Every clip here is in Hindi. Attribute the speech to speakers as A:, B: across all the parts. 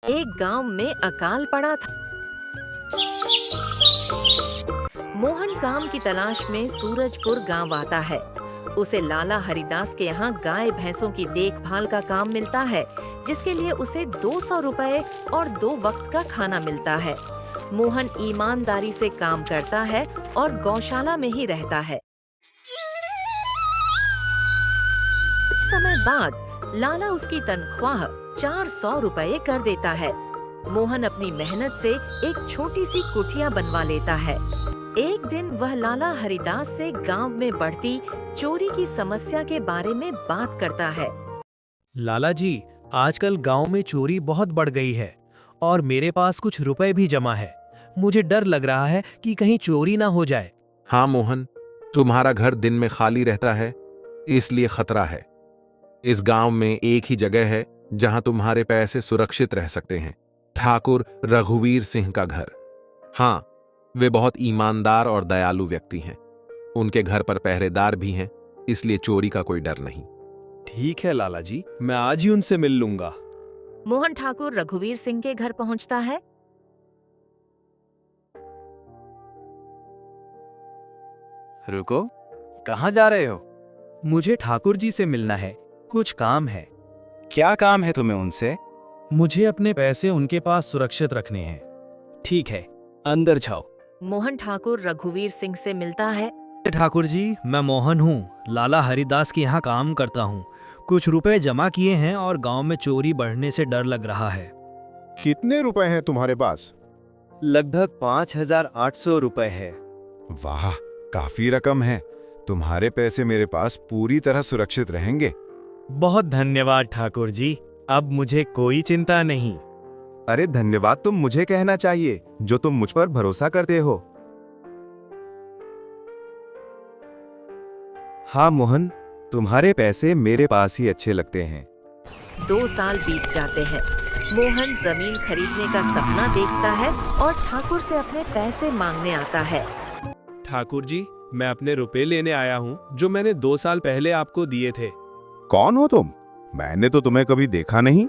A: एक गांव में अकाल पड़ा था। मोहन काम की तलाश में सूरजपुर गांव आता है। उसे लाला हरिदास के यहाँ गाय भैंसों की देखभाल का काम मिलता है, जिसके लिए उसे 200 रुपए और 2 वक्त का खाना मिलता है। मोहन ईमानदारी से काम करता है और गौशाला में ही रहता है। कुछ समय बाद लाला उसकी तनख्वाह 400 रुपए कर देता है। मोहन अपनी मेहनत से एक छोटी सी कुटिया बनवा लेता है। एक दिन वह लाला हरिदास से गांव में बढ़ती चोरी की समस्या के बारे में बात करता है।
B: लाला जी, आजकल गांव में चोरी बहुत बढ़ गई है और मेरे पास कुछ रुपए भी जमा है। मुझे डर लग रहा है कि कहीं चोरी ना हो जाए।
C: हाँ मोहन, तुम्हारा घर दिन में खाली रहता है, इसलिए खतरा है। इस गांव में एक ही जगह है जहां तुम्हारे पैसे सुरक्षित रह सकते हैं, ठाकुर रघुवीर सिंह का घर। हाँ, वे बहुत ईमानदार और दयालु व्यक्ति हैं। उनके घर पर पहरेदार भी हैं, इसलिए चोरी का कोई डर नहीं।
B: ठीक है लाला जी, मैं आज ही उनसे मिल लूंगा।
A: मोहन ठाकुर रघुवीर सिंह के घर पहुंचता है।
D: रुको, कहाँ जा रहे हो?
B: मुझे ठाकुर जी से मिलना है, कुछ काम है।
D: क्या काम है तुम्हें उनसे?
B: मुझे अपने पैसे उनके पास सुरक्षित रखने हैं। ठीक है, अंदर जाओ।
A: मोहन ठाकुर रघुवीर सिंह से मिलता है।
B: ठाकुर जी, मैं मोहन हूँ, लाला हरिदास के यहाँ काम करता हूँ। कुछ रुपए जमा किए हैं और गांव में चोरी बढ़ने से डर लग रहा है।
E: कितने रुपए हैं तुम्हारे पास?
F: लगभग 5,800 रुपए है।
E: वाह, काफी रकम है। तुम्हारे पैसे मेरे पास पूरी तरह सुरक्षित रहेंगे।
B: बहुत धन्यवाद ठाकुर जी, अब मुझे कोई चिंता नहीं।
E: अरे धन्यवाद तुम मुझे कहना चाहिए, जो तुम मुझ पर भरोसा करते हो। हाँ मोहन, तुम्हारे पैसे मेरे पास ही अच्छे लगते हैं।
A: 2 साल बीत जाते हैं। मोहन जमीन खरीदने का सपना देखता है और ठाकुर से अपने पैसे मांगने आता है।
B: ठाकुर जी, मैं अपने रुपए लेने आया हूँ जो मैंने 2 साल पहले आपको दिए थे।
E: कौन हो तुम? मैंने तो तुम्हें कभी देखा नहीं।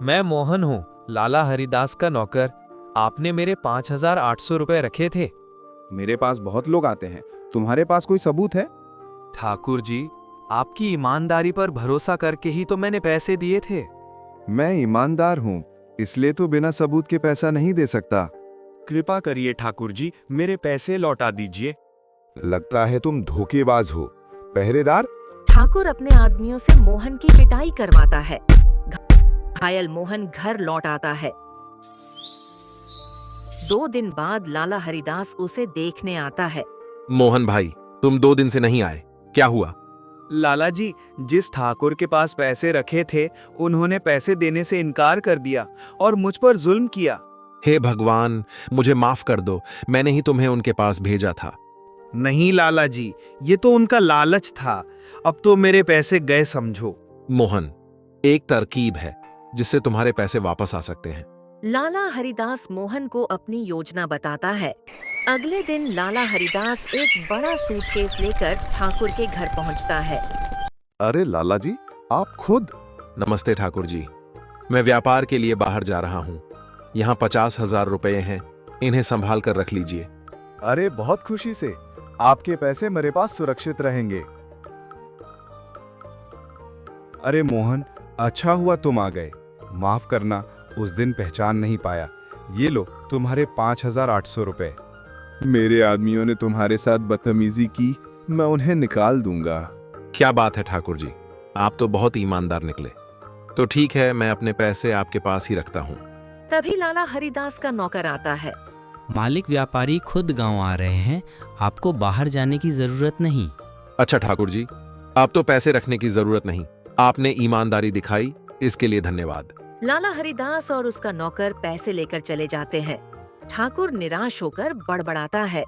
B: मैं मोहन हूँ, लाला हरिदास का नौकर। आपने मेरे 5,800 रुपए रखे थे।
E: मेरे पास बहुत लोग आते हैं, तुम्हारे पास कोई सबूत है?
F: ठाकुर जी, आपकी ईमानदारी पर भरोसा करके ही तो मैंने पैसे दिए थे।
E: मैं ईमानदार हूँ, इसलिए तो बिना सबूत के पैसा नहीं दे सकता।
F: कृपा करिए ठाकुर जी, मेरे पैसे लौटा दीजिए।
E: लगता है तुम धोखेबाज हो। पहरेदार?
A: ठाकुर अपने आदमियों से मोहन की पिटाई करवाता है। घायल मोहन घर लौट आता है। 2 दिन बाद लाला हरिदास उसे देखने आता है।
C: मोहन भाई, तुम 2 दिन से नहीं आए, क्या हुआ?
F: लाला जी, जिस ठाकुर के पास पैसे रखे थे उन्होंने पैसे देने से इनकार कर दिया और मुझ पर जुल्म किया।
C: हे भगवान, मुझे माफ कर दो, मैंने ही तुम्हें उनके पास भेजा था।
F: नहीं लाला जी, ये तो उनका लालच था। अब तो मेरे पैसे गए समझो।
C: मोहन, एक तरकीब है जिससे तुम्हारे पैसे वापस आ सकते हैं।
A: लाला हरिदास मोहन को अपनी योजना बताता है। अगले दिन लाला हरिदास एक बड़ा सूटकेस लेकर ठाकुर के घर पहुंचता है।
E: अरे लाला जी, आप खुद?
C: नमस्ते ठाकुर जी, मैं व्यापार के लिए बाहर जा रहा हूँ। यहाँ 50,000 रुपए हैं, इन्हें संभाल कर रख लीजिए।
E: अरे बहुत खुशी से, आपके पैसे मेरे पास सुरक्षित रहेंगे। अरे मोहन, अच्छा हुआ तुम आ गए। माफ करना, उस दिन पहचान नहीं पाया। ये लो तुम्हारे 5,800 रुपए। मेरे आदमियों ने तुम्हारे साथ बदतमीजी की, मैं उन्हें निकाल दूंगा।
C: क्या बात है ठाकुर जी, आप तो बहुत ईमानदार निकले। तो ठीक है, मैं अपने पैसे आपके पास ही रखता हूँ।
A: तभी लाला हरिदास का नौकर आता है।
G: मालिक व्यापारी खुद गांव आ रहे हैं, आपको बाहर जाने की जरूरत नहीं।
C: अच्छा ठाकुर जी, अब तो पैसे रखने की जरूरत नहीं, आपने ईमानदारी दिखाई, इसके लिए धन्यवाद।
A: लाला हरिदास और उसका नौकर पैसे लेकर चले जाते हैं। ठाकुर निराश होकर बड़बड़ाता है।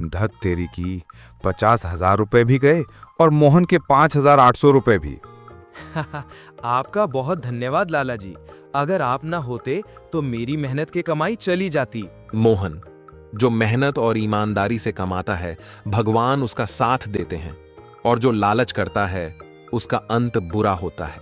E: धत तेरी की, 50,000 रुपए भी गए और मोहन के 5,800 रुपए भी।
F: आपका बहुत धन्यवाद लाला जी, अगर आप ना होते तो मेरी मेहनत की कमाई चली जाती।
C: मोहन, जो मेहनत और ईमानदारी से कमाता है, भगवान उसका साथ देते हैं, और जो लालच करता है उसका अंत बुरा होता है।